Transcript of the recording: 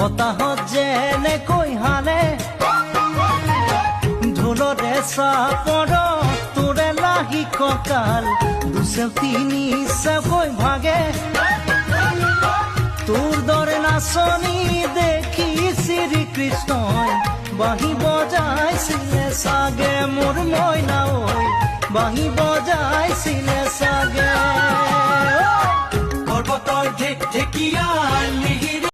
বতাহত যেনেকৈ হালে ঢোলৰে চাপৰ তোৰে লাহি কঁকাল দুচেও তিনি চেওকৈ ভাগে তোৰ দৰে নাচনি দেখি শ্ৰীকৃষ্ণই বাঁহী বজাইছিলে চাগে মোৰ মইনা ঐ বাঁহী বজাইছিলে চাগে পৰ্বতৰ ঢেকীয়া